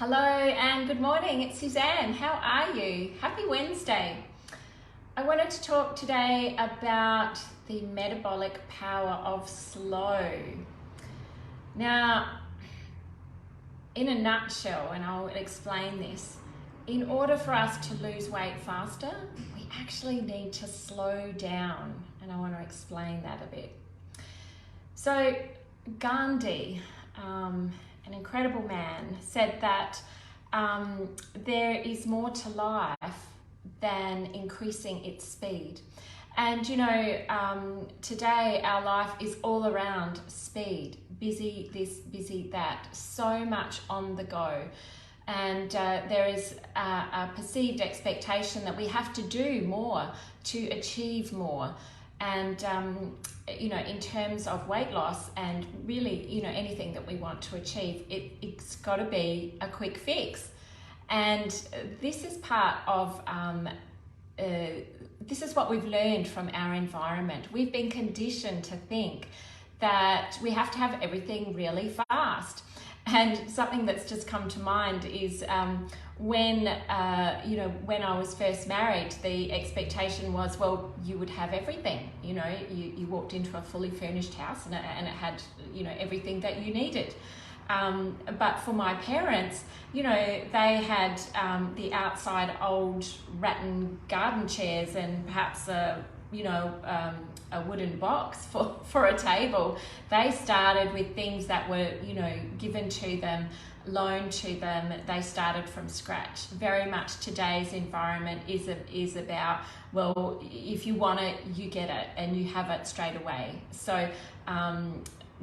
Hello and good morning, it's Suzanne. How are you? Happy Wednesday. I wanted to talk today about the metabolic power of slow. Now, in a nutshell, and I'll explain this, in order for us to lose weight faster, we actually need to slow down, and I want to explain that a bit. So, Gandhi, an incredible man, said that there is more to life than increasing its speed. And you know, today our life is all around speed, busy this, busy that, so much on the go. And there is a perceived expectation that we have to do more to achieve more. And you know, in terms of weight loss and really, you know, anything that we want to achieve, it's got to be a quick fix. And this is part of, this is what we've learned from our environment. We've been conditioned to think that we have to have everything really fast. And something that's just come to mind is when I was first married, the expectation was, well, you would have everything. You know, you walked into a fully furnished house and it had, you know, everything that you needed. But for my parents, you know, they had the outside old rattan garden chairs and perhaps a wooden box for a table. They started with things that were, you know, given to them, loaned to them. They started from scratch. Very much today's environment is about, well, if you want it, you get it and you have it straight away. So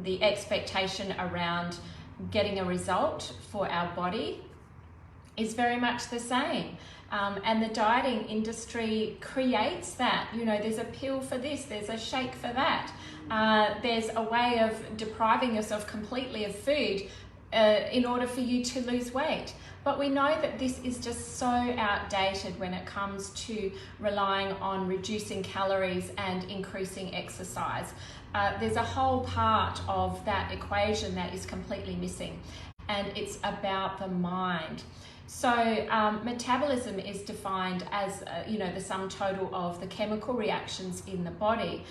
the expectation around getting a result for our body is very much the same. And the dieting industry creates that. You know, there's a pill for this, there's a shake for that. There's a way of depriving yourself completely of food in order for you to lose weight. But we know that this is just so outdated when it comes to relying on reducing calories and increasing exercise. There's a whole part of that equation that is completely missing, and it's about the mind. So metabolism is defined as, you know, the sum total of the chemical reactions in the body,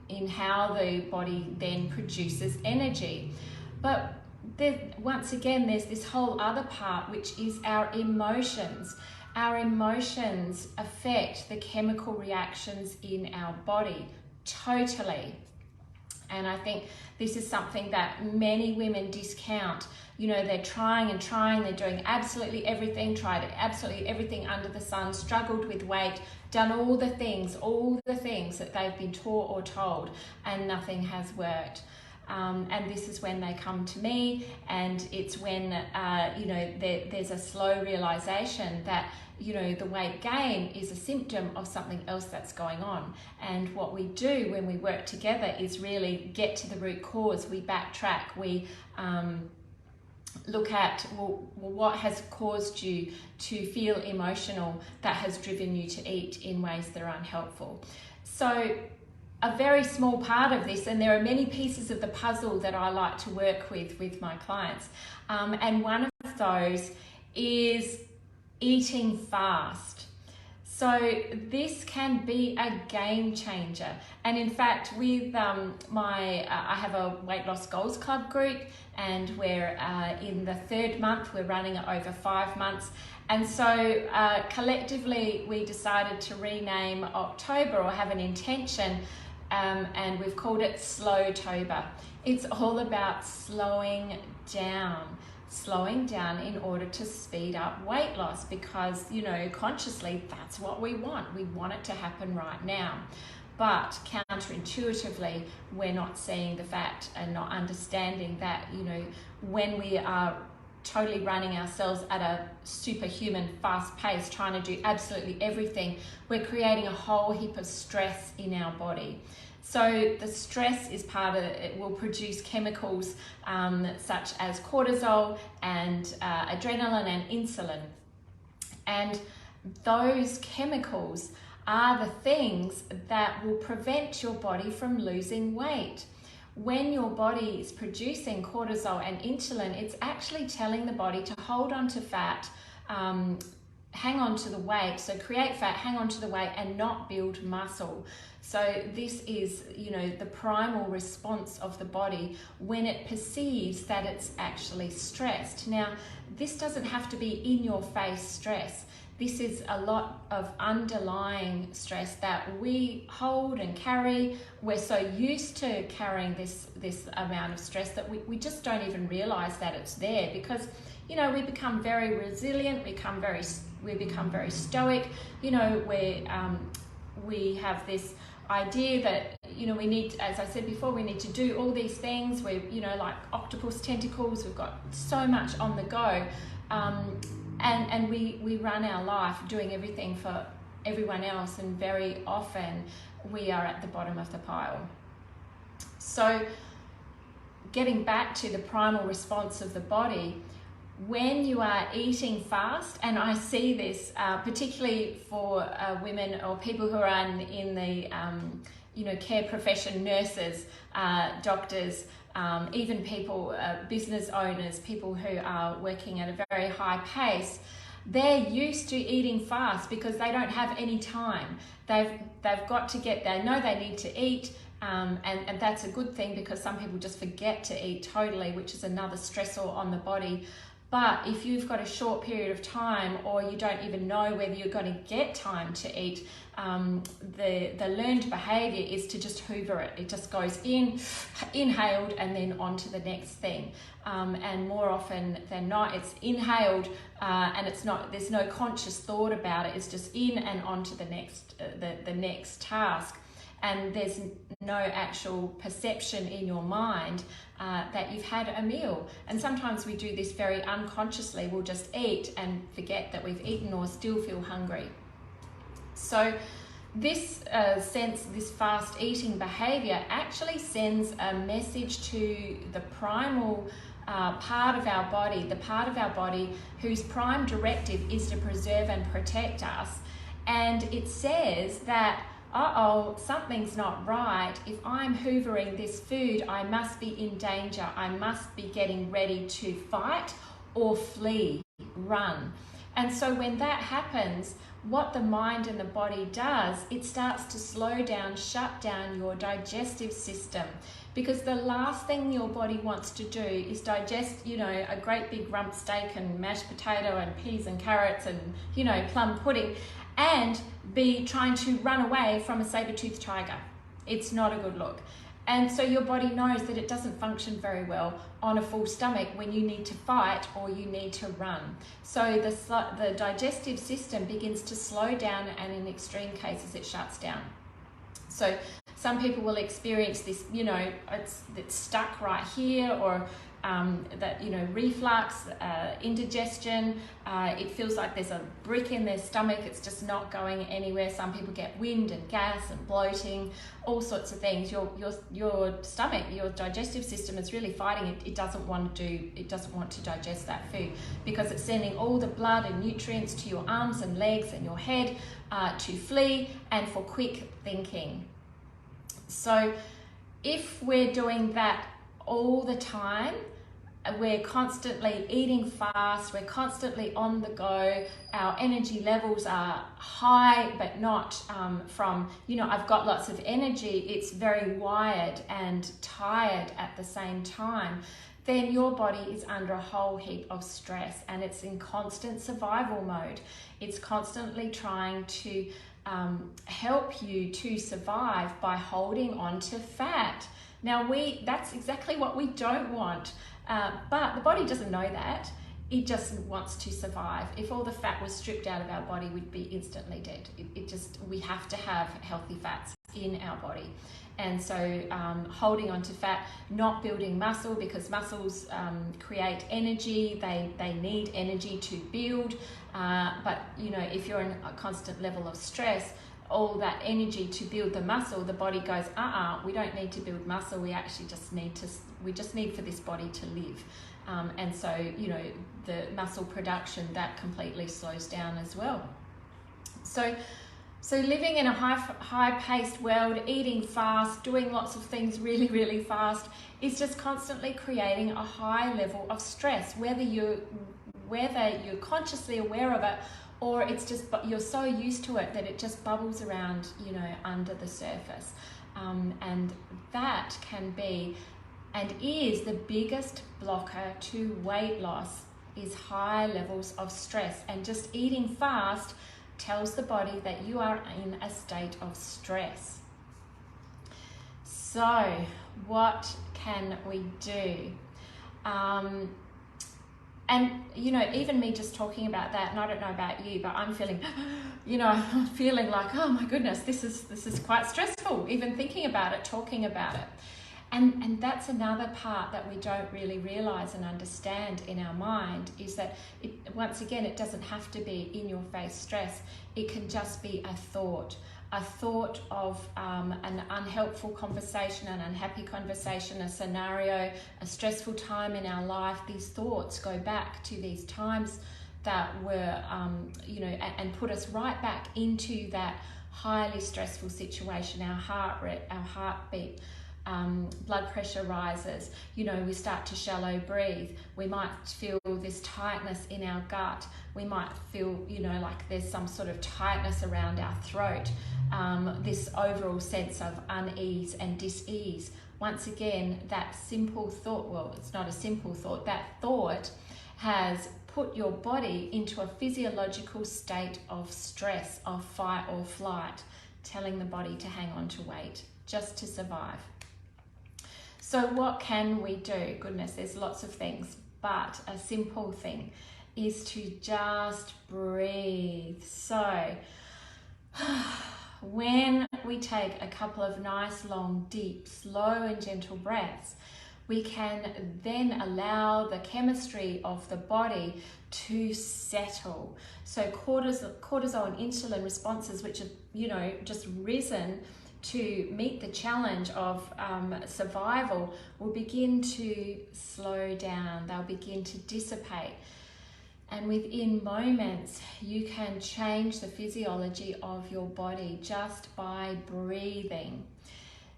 in how the body then produces energy. But once again, there's this whole other part, which is our emotions. Our emotions affect the chemical reactions in our body totally. And I think this is something that many women discount. You know, they're trying and trying, they're doing absolutely everything, tried absolutely everything under the sun, struggled with weight, done all the things that they've been taught or told, and nothing has worked. And this is when they come to me, and it's when, you know, there's a slow realization that, you know, the weight gain is a symptom of something else that's going on. And what we do when we work together is really get to the root cause. We backtrack, we look at, well, what has caused you to feel emotional that has driven you to eat in ways that are unhelpful. So a very small part of this, and there are many pieces of the puzzle that I like to work with my clients, and one of those is eating fast. So this can be a game changer. And in fact, with I have a weight loss goals club group, and we're in the third month. We're running it over 5 months. And so collectively, we decided to rename October, or have an intention, and we've called it Slowtober. It's all about slowing down in order to speed up weight loss, because, you know, consciously that's what we want. We want it to happen right now. But counterintuitively, we're not seeing the fact and not understanding that, you know, when we are totally running ourselves at a superhuman fast pace, trying to do absolutely everything, we're creating a whole heap of stress in our body. So the stress is part of it. It will produce chemicals such as cortisol and adrenaline and insulin. And those chemicals are the things that will prevent your body from losing weight. when your body is producing cortisol and insulin, it's actually telling the body to hold on to fat, hang on to the weight, so create fat, hang on to the weight, and not build muscle. So this is, you know, the primal response of the body when it perceives that it's actually stressed. Now, this doesn't have to be in your face stress. This is a lot of underlying stress that we hold and carry. We're so used to carrying this amount of stress that we just don't even realize that it's there, because, you know, we become very resilient, we become very stoic. You know, we have this idea that, you know, we need, as I said before, we need to do all these things. We're, you know, like octopus tentacles, we've got so much on the go. And we run our life doing everything for everyone else, and very often we are at the bottom of the pile. So getting back to the primal response of the body, when you are eating fast, and I see this particularly for women or people who are in the you know, care profession, nurses, doctors, even people, business owners, people who are working at a very high pace, they're used to eating fast because they don't have any time. They've got to get, they know they need to eat, and that's a good thing, because some people just forget to eat totally, which is another stressor on the body. But if you've got a short period of time, or you don't even know whether you're going to get time to eat, the learned behavior is to just hoover it. It just goes in, inhaled, and then on to the next thing. And more often than not, it's inhaled, and it's not, there's no conscious thought about it. It's just in and on to the next task. And there's no actual perception in your mind that you've had a meal. And sometimes we do this very unconsciously. We'll just eat and forget that we've eaten, or still feel hungry. So this this fast eating behavior actually sends a message to the primal part of our body, the part of our body whose prime directive is to preserve and protect us. And it says that, uh-oh, something's not right. If I'm hoovering this food, I must be in danger. I must be getting ready to fight or flee, run. And so when that happens, what the mind and the body does, it starts to slow down, shut down your digestive system. Because the last thing your body wants to do is digest, you know, a great big rump steak and mashed potato and peas and carrots and, you know, plum pudding, and be trying to run away from a saber-toothed tiger. It's not a good look. And so your body knows that it doesn't function very well on a full stomach when you need to fight or you need to run. So the digestive system begins to slow down, and in extreme cases it shuts down. So some people will experience this, you know, it's stuck right here, or that, you know, reflux, indigestion. It feels like there's a brick in their stomach. It's just not going anywhere. Some people get wind and gas and bloating, all sorts of things. Your stomach, your digestive system is really fighting it. It doesn't want to digest that food, because it's sending all the blood and nutrients to your arms and legs and your head to flee and for quick thinking. So if we're doing that all the time, we're constantly eating fast, we're constantly on the go, our energy levels are high, but not from, you know, I've got lots of energy. It's very wired and tired at the same time. Then your body is under a whole heap of stress, and it's in constant survival mode. It's constantly trying to help you to survive by holding on to fat. Now that's exactly what we don't want. But the body doesn't know that. It just wants to survive. If all the fat was stripped out of our body, we'd be instantly dead. We have to have healthy fats in our body. And so holding on to fat, not building muscle, because muscles create energy. They need energy to build. But, you know, if you're in a constant level of stress, all that energy to build the muscle, the body goes, we don't need to build muscle. We actually just need for this body to live. And so, you know, the muscle production, that completely slows down as well. So So living in a high-paced world, eating fast, doing lots of things really, really fast is just constantly creating a high level of stress, whether you're consciously aware of it, or it's just you're so used to it that it just bubbles around, under the surface. And that can be and is the biggest blocker to weight loss, is high levels of stress. And just eating fast tells the body that you are in a state of stress. So what can we do? And even me just talking about that, and I don't know about you, but I'm feeling, like, oh my goodness, this is quite stressful, even thinking about it, talking about it. And that's another part that we don't really realize and understand in our mind, is that once again, it doesn't have to be in your face stress. It can just be a thought of an unhelpful conversation, an unhappy conversation, a scenario, a stressful time in our life. These thoughts go back to these times that were, and put us right back into that highly stressful situation. Our heart rate, our heartbeat, blood pressure rises, we start to shallow breathe. We might feel this tightness in our gut. We might feel, like there's some sort of tightness around our throat. This overall sense of unease and dis-ease. Once again, that simple thought, well, it's not a simple thought, that thought has put your body into a physiological state of stress, of fight or flight, telling the body to hang on to weight just to survive. So what can we do? Goodness, there's lots of things, but a simple thing is to just breathe. So when we take a couple of nice, long, deep, slow and gentle breaths, we can then allow the chemistry of the body to settle. So cortisol and insulin responses, which have, just risen to meet the challenge of survival, will begin to slow down. They'll begin to dissipate. And within moments, you can change the physiology of your body just by breathing.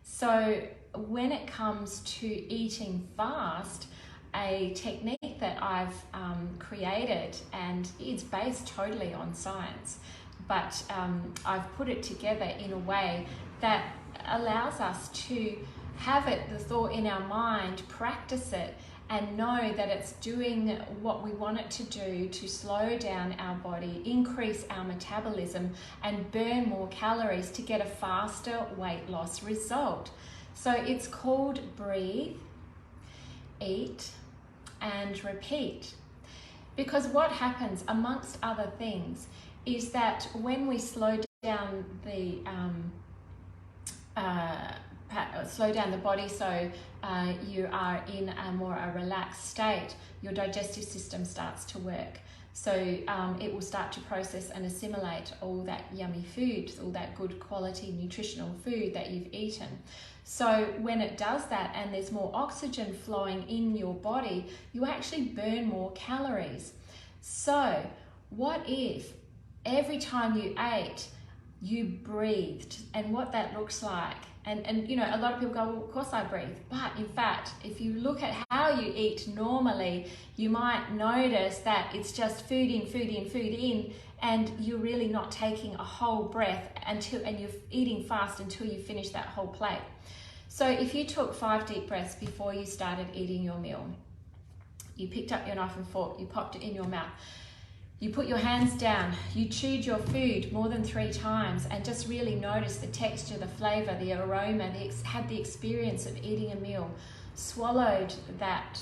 So when it comes to eating fast, a technique that I've created, and it's based totally on science, but I've put it together in a way that allows us to have it, the thought in our mind, practice it, and know that it's doing what we want it to do to slow down our body, increase our metabolism, and burn more calories to get a faster weight loss result. So it's called breathe, eat, and repeat. Because what happens, amongst other things, is that when we slow down the body, so you are in a relaxed state, your digestive system starts to work. So it will start to process and assimilate all that yummy food, all that good quality nutritional food that you've eaten. So when it does that and there's more oxygen flowing in your body, you actually burn more calories. So what if every time you ate, you breathed? And what that looks like, and a lot of people go, well, of course I breathe. But in fact, if you look at how you eat normally, you might notice that it's just food in, and you're really not taking a whole breath and you're eating fast until you finish that whole plate. So if you took 5 deep breaths before you started eating your meal, you picked up your knife and fork, you popped it in your mouth, you put your hands down, you chewed your food more than 3 times, and just really noticed the texture, the flavor, the aroma, had the experience of eating a meal, swallowed that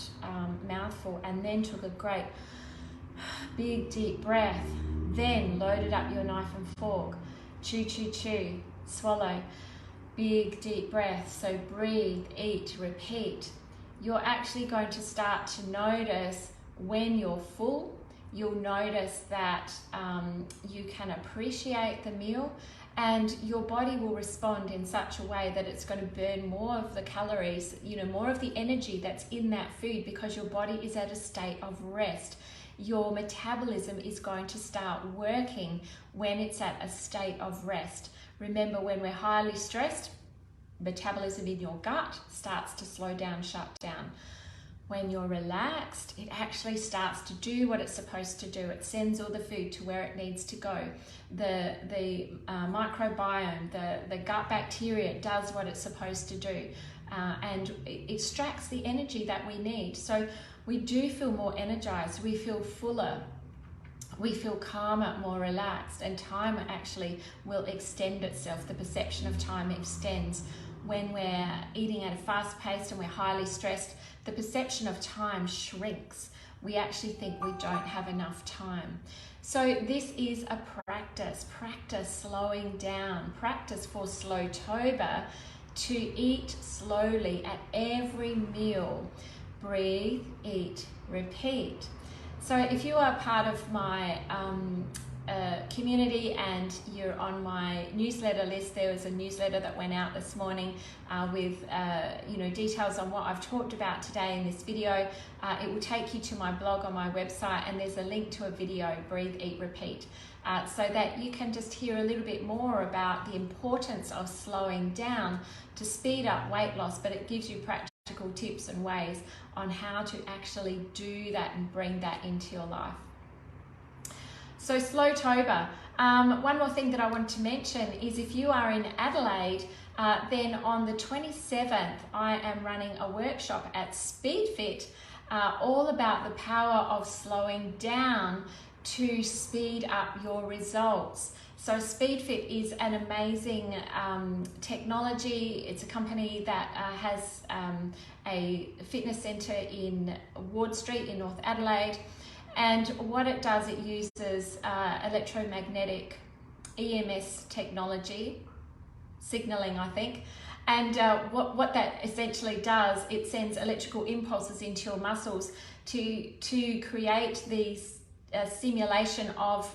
mouthful, and then took a great big deep breath, then loaded up your knife and fork, chew, swallow, big deep breath. So breathe, eat, repeat. You're actually going to start to notice when you're full. You'll notice that you can appreciate the meal, and your body will respond in such a way that it's going to burn more of the calories, more of the energy that's in that food, because your body is at a state of rest. Your metabolism is going to start working when it's at a state of rest. Remember, when we're highly stressed, metabolism in your gut starts to slow down, shut down. When you're relaxed, it actually starts to do what it's supposed to do. It sends all the food to where it needs to go. The microbiome, the gut bacteria does what it's supposed to do, and it extracts the energy that we need. So we do feel more energized, we feel fuller, we feel calmer, more relaxed, and time actually will extend itself. The perception of time extends. When we're eating at a fast pace and we're highly stressed, the perception of time shrinks. We actually think we don't have enough time. So this is a practice slowing down, practice for Slowtober, to eat slowly at every meal. Breathe, eat, repeat. So if you are part of my community and you're on my newsletter list, there was a newsletter that went out this morning with details on what I've talked about today in this video. It will take you to my blog on my website, and there's a link to a video, Breathe, Eat, Repeat, so that you can just hear a little bit more about the importance of slowing down to speed up weight loss, but it gives you practical tips and ways on how to actually do that and bring that into your life. So Slowtober, one more thing that I want to mention is if you are in Adelaide, then on the 27th, I am running a workshop at Speedfit, all about the power of slowing down to speed up your results. So Speedfit is an amazing technology. It's a company that has a fitness centre in Ward Street in North Adelaide. And what it does, it uses electromagnetic EMS technology, signaling, I think. And what that essentially does, it sends electrical impulses into your muscles to create these simulation of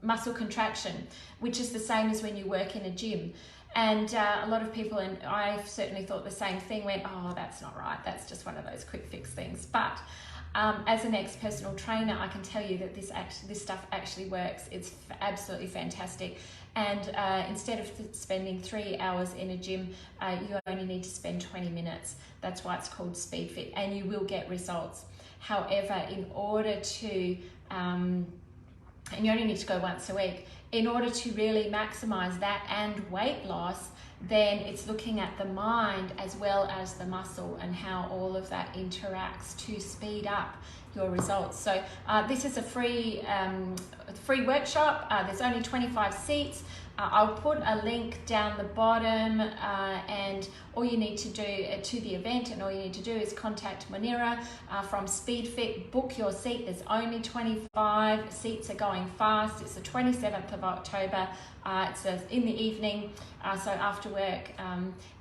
muscle contraction, which is the same as when you work in a gym. And a lot of people, and I certainly thought the same thing, went, oh, that's not right, that's just one of those quick fix things. But as an ex-personal trainer, I can tell you that this stuff actually works. It's absolutely fantastic. And instead of spending 3 hours in a gym, you only need to spend 20 minutes. That's why it's called Speedfit, and you will get results. However, in order to, and you only need to go once a week, in order to really maximize that and weight loss, then it's looking at the mind as well as the muscle and how all of that interacts to speed up your results. So this is a free workshop. There's only 25 seats. I'll put a link down the bottom, and all you need to do to the event, and all you need to do is contact Munira from Speedfit, book your seat. There's only 25 seats, are going fast. It's the 27th of October. It's in the evening, so after work,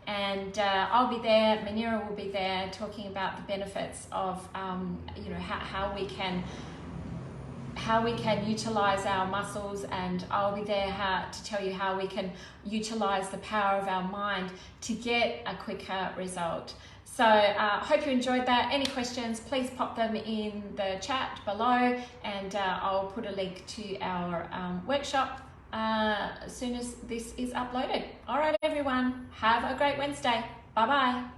and I'll be there. Munira will be there talking about the benefits of how we can utilize our muscles, and I'll be there to tell you how we can utilize the power of our mind to get a quicker result. So hope you enjoyed that. Any questions, please pop them in the chat below, and I'll put a link to our workshop as soon as this is uploaded. All right, everyone, have a great Wednesday. Bye-bye.